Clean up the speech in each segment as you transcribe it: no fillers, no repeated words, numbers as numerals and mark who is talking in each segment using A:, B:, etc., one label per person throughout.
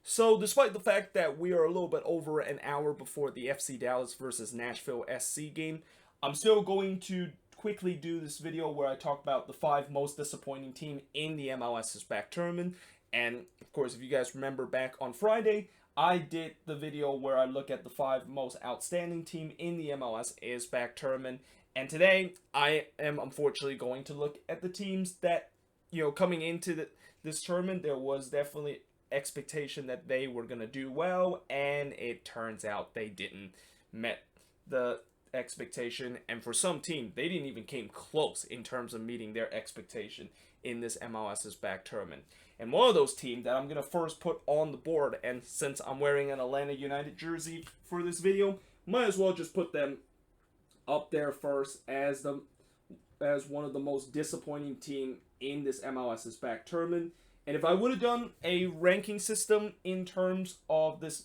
A: So, despite the fact that we are a little bit over an hour before the FC Dallas versus Nashville SC game, I'm still going to quickly do this video where I talk about the 5 most disappointing team in the MLSisback tournament. And of course, if you guys remember back on Friday, I did the video where I look at the 5 most outstanding team in the MLSisback tournament. And today, I am unfortunately going to look at the teams that, coming into this tournament, there was definitely expectation that they were going to do well, and it turns out they didn't met the expectation. And for some team, they didn't even came close in terms of meeting their expectation in this MLSisback tournament. And one of those teams that I'm going to first put on the board, and since I'm wearing an Atlanta United jersey for this video, might as well just put them up there first as one of the most disappointing team in this MLSisback tournament. And if I would have done a ranking system in terms of this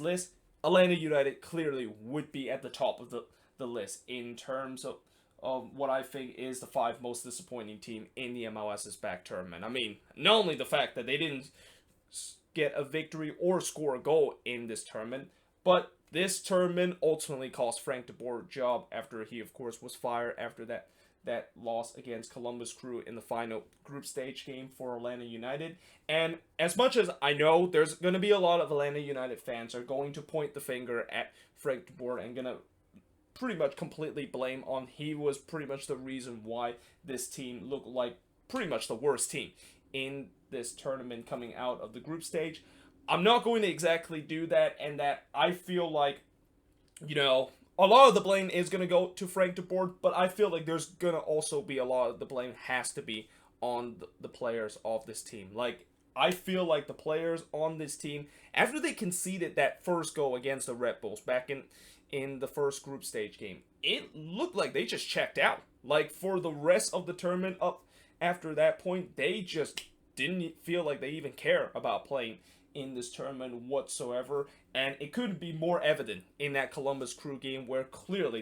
A: list, Atlanta United clearly would be at the top of the list in terms of what I think is the 5 most disappointing team in the MLSisback tournament. I mean, not only the fact that they didn't get a victory or score a goal in this tournament, but this tournament ultimately cost Frank de Boer a job after he, of course, was fired after that loss against Columbus Crew in the final group stage game for Atlanta United. And as much as I know there's going to be a lot of Atlanta United fans are going to point the finger at Frank de Boer and going to pretty much completely blame on he was pretty much the reason why this team looked like pretty much the worst team in this tournament coming out of the group stage. I'm not going to exactly do that, and that I feel like, a lot of the blame is going to go to Frank de Boer, but I feel like there's going to also be a lot of the blame has to be on the players of this team. Like, I feel like the players on this team, after they conceded that first goal against the Red Bulls back in the first group stage game, it looked like they just checked out. Like, for the rest of the tournament up after that point, they just didn't feel like they even care about playing in this tournament whatsoever, and it couldn't be more evident in that Columbus Crew game where clearly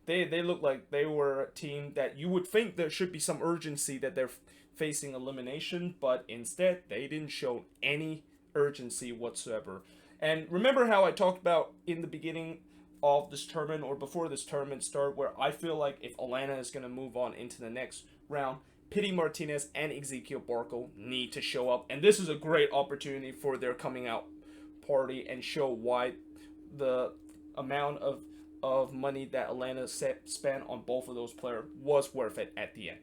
A: they looked like they were a team that you would think there should be some urgency that they're facing elimination, but instead they didn't show any urgency whatsoever. And remember how I talked about in the beginning of this tournament or before this tournament started where I feel like if Atlanta is going to move on into the next round, Pity Martinez and Ezekiel Barco need to show up, and this is a great opportunity for their coming out party and show why the amount of money that Atlanta spent on both of those players was worth it at the end.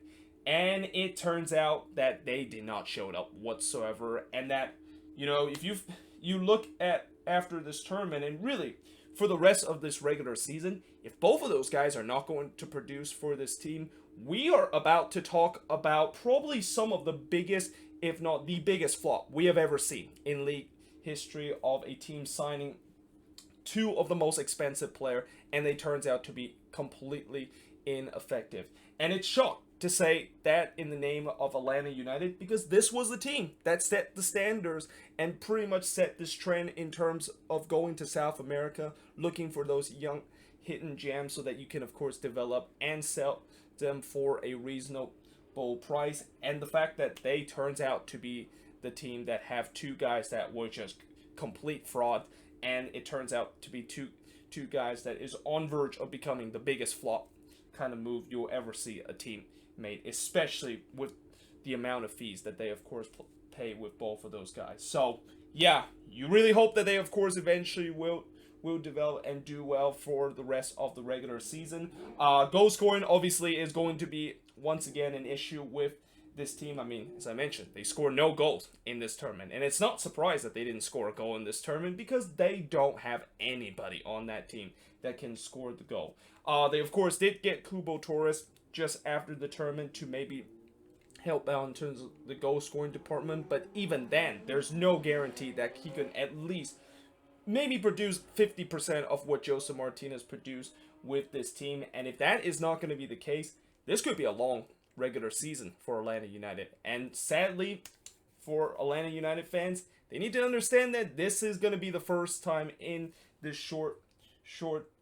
A: And it turns out that they did not show up whatsoever, and that, if you look at after this tournament and really for the rest of this regular season, if both of those guys are not going to produce for this team, we are about to talk about probably some of the biggest, if not the biggest flop we have ever seen in league history of a team signing 2 of the most expensive player, and they turns out to be completely ineffective. And it's shocked to say that in the name of Atlanta United, because this was the team that set the standards and pretty much set this trend in terms of going to South America, looking for those young hidden gems so that you can, of course, develop and sell them for a reasonable price. And the fact that they turns out to be the team that have 2 guys that were just complete fraud, and it turns out to be two guys that is on verge of becoming the biggest flop kind of move you'll ever see a team made, especially with the amount of fees that they, of course, pay with both of those guys. So, yeah, you really hope that they, of course, eventually will develop and do well for the rest of the regular season. Goal scoring, obviously, is going to be, once again, an issue with this team. I mean, as I mentioned, they scored no goals in this tournament, and it's not surprised that they didn't score a goal in this tournament because they don't have anybody on that team that can score the goal. They, of course, did get Kubo Torres just after the tournament to maybe help out in terms of the goal scoring department, but even then, there's no guarantee that he can at least maybe produce 50% of what Josef Martinez produced with this team. And if that is not going to be the case, this could be a long regular season for Atlanta United. And sadly, for Atlanta United fans, they need to understand that this is going to be the first time in this short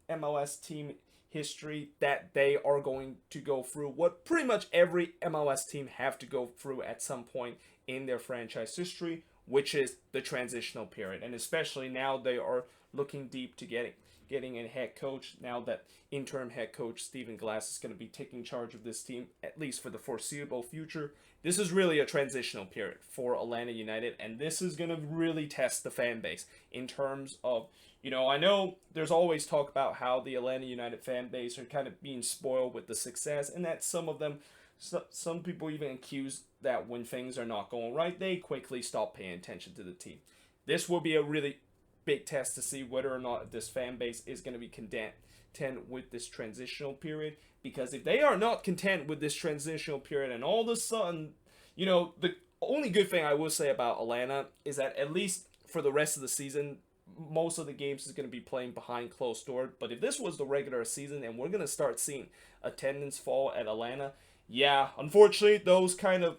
A: MLS team history that they are going to go through what pretty much every MLS team have to go through at some point in their franchise history, which is the transitional period. And especially now they are looking deep to getting a head coach, now that interim head coach Stephen Glass is going to be taking charge of this team, at least for the foreseeable future. This is really a transitional period for Atlanta United, and this is going to really test the fan base in terms of, I know there's always talk about how the Atlanta United fan base are kind of being spoiled with the success, and that some people even accuse that when things are not going right, they quickly stop paying attention to the team. This will be a really big test to see whether or not this fan base is going to be content with this transitional period, because if they are not content with this transitional period and all of a sudden, the only good thing I will say about Atlanta is that at least for the rest of the season, most of the games is going to be playing behind closed doors. But if this was the regular season and we're going to start seeing attendance fall at Atlanta, yeah, unfortunately, those kind of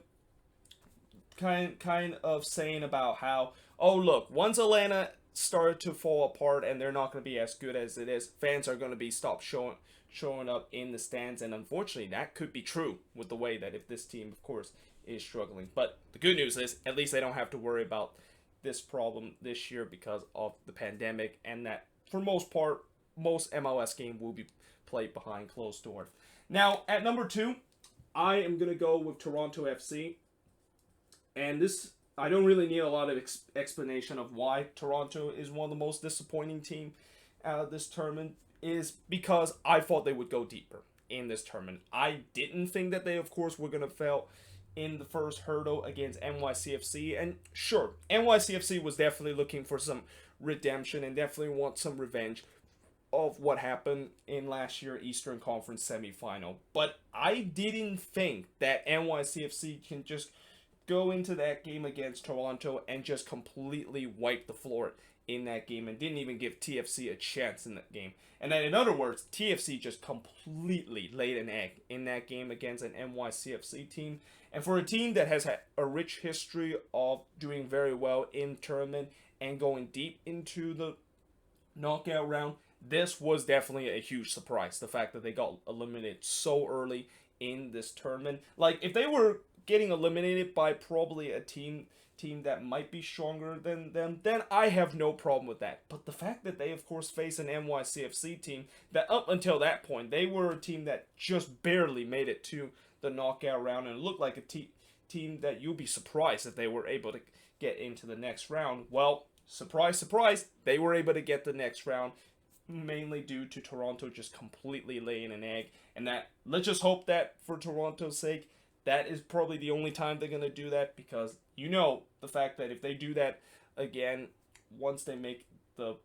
A: saying about how, oh look, once Atlanta started to fall apart and they're not going to be as good as it is, fans are going to be stopped showing up in the stands, and unfortunately that could be true with the way that if this team of course is struggling. But the good news is at least they don't have to worry about this problem this year because of the pandemic, and that for most part most MLS game will be played behind closed doors. Now at number 2, I am going to go with Toronto FC, and this I don't really need a lot of explanation of why Toronto is one of the most disappointing team out of this tournament, is because I thought they would go deeper in this tournament. I didn't think that they, of course, were going to fail in the first hurdle against NYCFC. And sure, NYCFC was definitely looking for some redemption and definitely want some revenge of what happened in last year's Eastern Conference semifinal. But I didn't think that NYCFC can just go into that game against Toronto and just completely wipe the floor in that game, and didn't even give TFC a chance in that game. And then in other words, TFC just completely laid an egg in that game against an NYCFC team. And for a team that has had a rich history of doing very well in tournament and going deep into the knockout round, this was definitely a huge surprise. The fact that they got eliminated so early in this tournament. Like, if they were getting eliminated by probably a team that might be stronger than them, then I have no problem with that. But the fact that they, of course, face an NYCFC team that up until that point, they were a team that just barely made it to the knockout round, and it looked like a team that you'd be surprised if they were able to get into the next round. Well, surprise, surprise, they were able to get the next round, mainly due to Toronto just completely laying an egg. And that, let's just hope that for Toronto's sake, that is probably the only time they're going to do that, because the fact that if they do that again, once they make the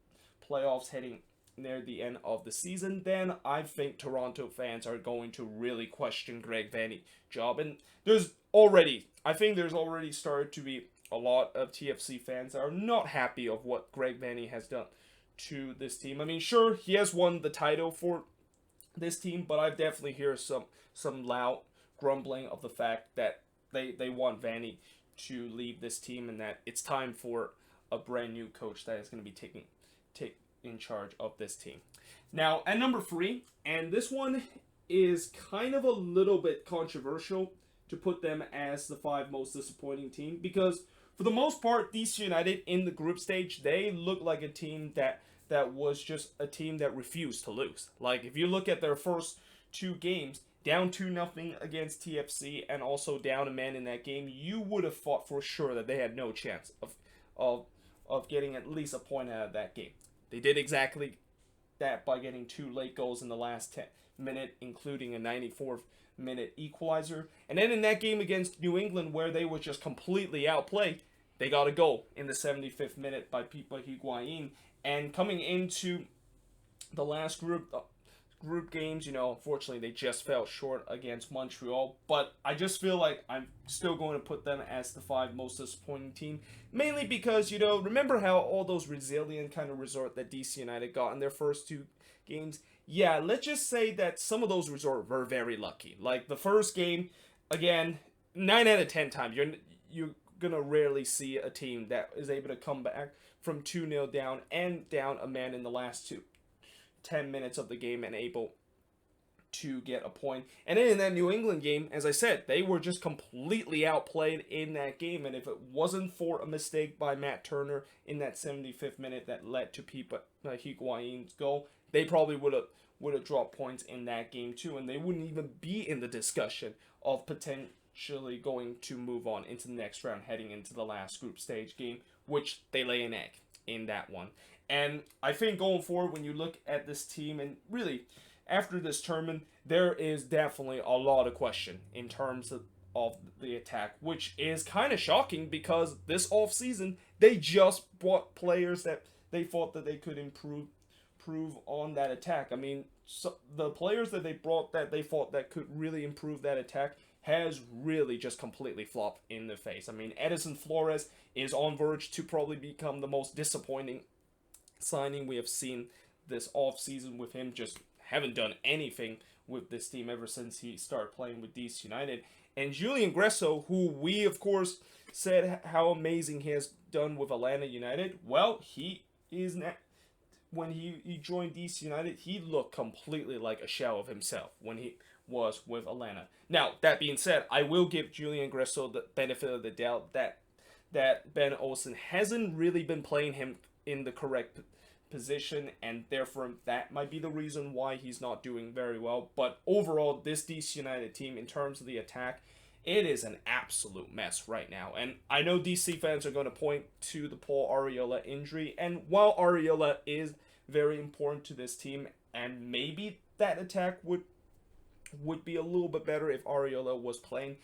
A: playoffs heading near the end of the season, then I think Toronto fans are going to really question Greg Vanney's job. And there's already started to be a lot of TFC fans that are not happy of what Greg Vanney has done to this team. I mean, sure, he has won the title for this team, but I've definitely heard some loud grumbling of the fact that they want Vanney to leave this team, and that it's time for a brand new coach that is going to be take in charge of this team. Now at number 3, and this one is kind of a little bit controversial to put them as the 5 most disappointing team, because for the most part, DC United in the group stage, they look like a team that was just a team that refused to lose. Like, if you look at their first 2 games, down 2-0 against TFC and also down a man in that game, you would have thought for sure that they had no chance of getting at least a point out of that game. They did exactly that by getting 2 late goals in the last 10 minute, including a 94th minute equalizer. And then in that game against New England, where they were just completely outplayed, they got a goal in the 75th minute by Higuain. And coming into the last group games, unfortunately they just fell short against Montreal. But I just feel like I'm still going to put them as the 5 most disappointing team, mainly because, remember how all those resilient kind of resort that DC United got in their first 2 games? Yeah, let's just say that some of those resorts were very lucky. Like the first game, again, 9 out of 10 times, you're gonna rarely see a team that is able to come back from 2-0 down and down a man in the last 10 minutes of the game and able to get a point. And then in that New England game, as I said, they were just completely outplayed in that game. And if it wasn't for a mistake by Matt Turner in that 75th minute that led to Higuain's goal, they probably would have dropped points in that game too, and they wouldn't even be in the discussion of potentially going to move on into the next round, heading into the last group stage game, which they lay an egg in that one. And I think going forward, when you look at this team, and really after this tournament, there is definitely a lot of question in terms of the attack, which is kind of shocking because this offseason, they just bought players that they thought that they could improve on that attack. I mean, so the players that they brought that they thought that could really improve that attack has really just completely flopped in the face. I mean, Edison Flores is on verge to probably become the most disappointing signing we have seen this offseason, with him just haven't done anything with this team ever since he started playing with DC United. And Julian Gresso, who we of course said how amazing he has done with Atlanta United, well, he is not. When he joined DC United, he looked completely like a shell of himself when he was with Atlanta. Now, that being said, I will give Julian Gresso the benefit of the doubt that Ben Olsen hasn't really been playing him in the correct position, and therefore that might be the reason why he's not doing very well. But overall, this DC United team, in terms of the attack, it is an absolute mess right now. And I know DC fans are going to point to the Paul Arriola injury, and while Arriola is very important to this team, and maybe that attack would be a little bit better if Arriola was playing,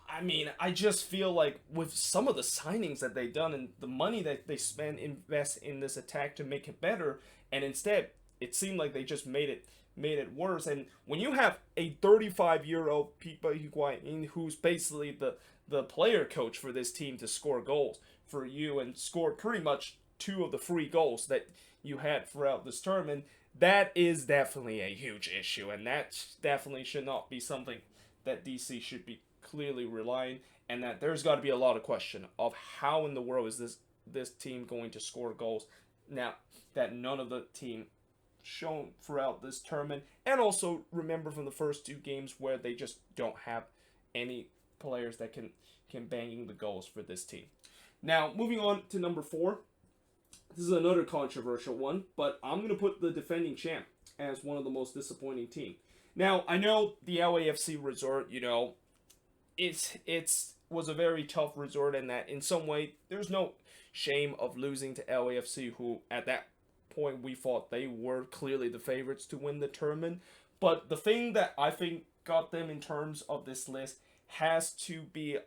A: I mean, I just feel like with some of the signings that they've done and the money that they invest in this attack to make it better, and instead it seemed like they just made it worse. And when you have a 35-year-old Pipa Higuain, who's basically the player coach for this team to score goals for you and score pretty much 2 of the 3 goals that you had throughout this tournament, that is definitely a huge issue, and that definitely should not be something that DC should be clearly relying, and that there's got to be a lot of question of how in the world is this team going to score goals now that none of the team shown throughout this tournament. And also remember from the first 2 games where they just don't have any players that can bang the goals for this team. Now, moving on to number 4. This is another controversial one, but I'm going to put the defending champ as one of the most disappointing team. Now, I know the LAFC resort, it was a very tough resort, in that in some way there's no shame of losing to LAFC, who at that point we thought they were clearly the favorites to win the tournament. But the thing that I think got them in terms of this list has to be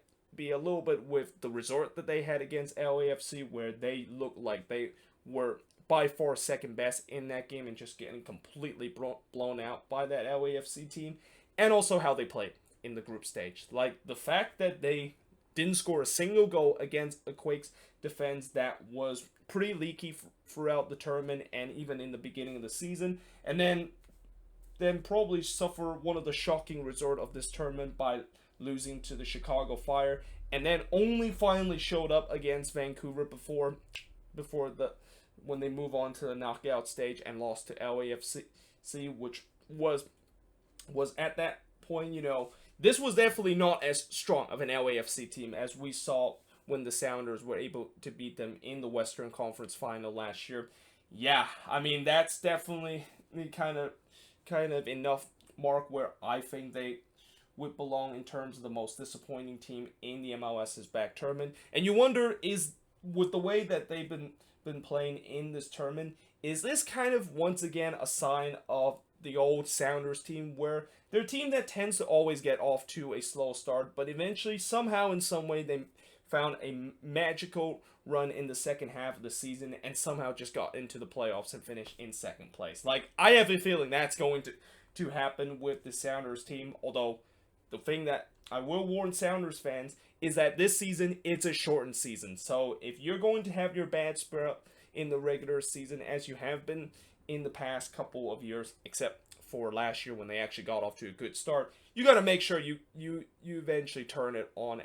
A: a little bit with the resort that they had against LAFC, where they looked like they were by far second best in that game and just getting completely blown out by that LAFC team, and also how they played in the group stage. Like the fact that they didn't score a single goal against a Quakes defense that was pretty leaky throughout the tournament and even in the beginning of the season, and then probably suffer one of the shocking result of this tournament by losing to the Chicago Fire, and then only finally showed up against Vancouver before when they move on to the knockout stage and lost to LAFC, which was at that point, this was definitely not as strong of an LAFC team as we saw when the Sounders were able to beat them in the Western Conference Final last year. Yeah, I mean, that's definitely kind of enough mark where I think they would belong in terms of the most disappointing team in the MLSisback tournament. And you wonder, is with the way that they've been playing in this tournament, is this kind of once again a sign of the old Sounders team, where they're a team that tends to always get off to a slow start, but eventually somehow in some way they found a magical run in the second half of the season and somehow just got into the playoffs and finished in second place. Like, I have a feeling that's going to happen with the Sounders team, although the thing that I will warn Sounders fans is that this season, it's a shortened season. So if you're going to have your bad spell in the regular season, as you have been in the past couple of years, except for last year when they actually got off to a good start, you got to make sure you eventually turn it on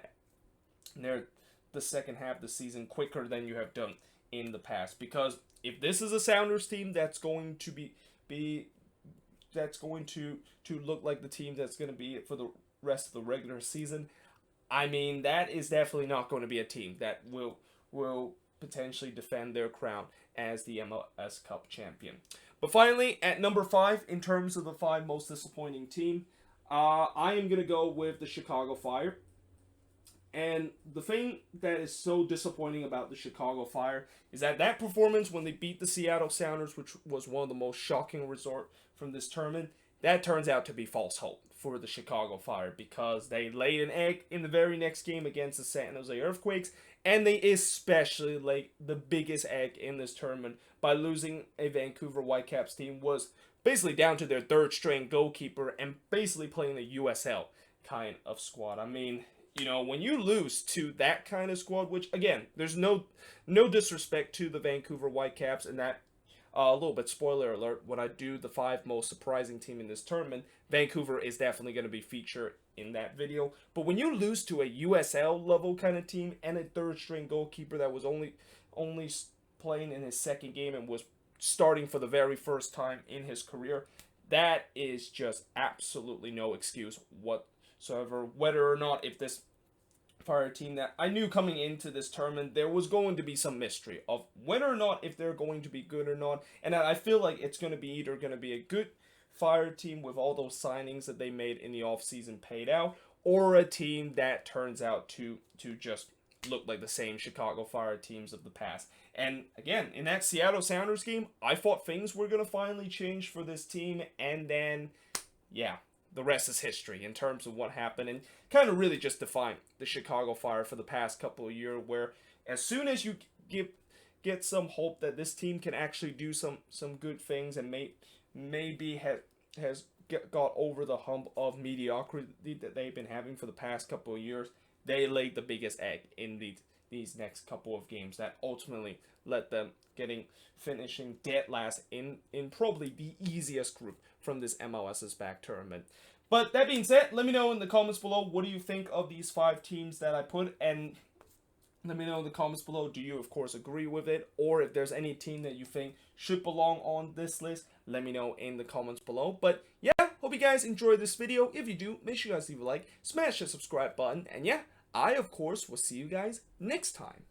A: near the second half of the season quicker than you have done in the past. Because if this is a Sounders team that's going to be that's going to look like the team that's going to be for the rest of the regular season, I mean, that is definitely not going to be a team that will potentially defend their crown as the MLS Cup champion. But finally, at number 5, in terms of the 5 most disappointing team, I am going to go with the Chicago Fire. And the thing that is so disappointing about the Chicago Fire is that performance when they beat the Seattle Sounders, which was one of the most shocking resort from this tournament, that turns out to be false hope for the Chicago Fire because they laid an egg in the very next game against the San Jose Earthquakes, and they especially laid the biggest egg in this tournament by losing a Vancouver Whitecaps team was basically down to their third string goalkeeper and basically playing the USL kind of squad. I mean, when you lose to that kind of squad, which again, there's no disrespect to the Vancouver Whitecaps, and that a little bit spoiler alert, when I do the 5 most surprising team in this tournament, Vancouver is definitely going to be featured in that video. But when you lose to a USL level kind of team and a third string goalkeeper that was only playing in his second game and was starting for the very first time in his career, that is just absolutely no excuse whatsoever. Whether or not if this Fire team that I knew coming into this tournament there was going to be some mystery of whether or not if they're going to be good or not, and I feel like it's going to be either going to be a good Fire team with all those signings that they made in the offseason paid out, or a team that turns out to just look like the same Chicago Fire teams of the past. And again, in that Seattle Sounders game, I thought things were going to finally change for this team, and then yeah, the rest is history in terms of what happened, and kind of really just defined the Chicago Fire for the past couple of years, where as soon as you get some hope that this team can actually do some good things and maybe has got over the hump of mediocrity that they've been having for the past couple of years, they laid the biggest egg in these next couple of games that ultimately led them finishing dead last in probably the easiest group from this MLSisback tournament. But that being said, let me know in the comments below, what do you think of these 5 teams that I put, and let me know in the comments below, do you of course agree with it, or if there's any team that you think should belong on this list, let me know in the comments below. But yeah, hope you guys enjoyed this video. If you do, make sure you guys leave a like, smash the subscribe button, and yeah, I of course will see you guys next time.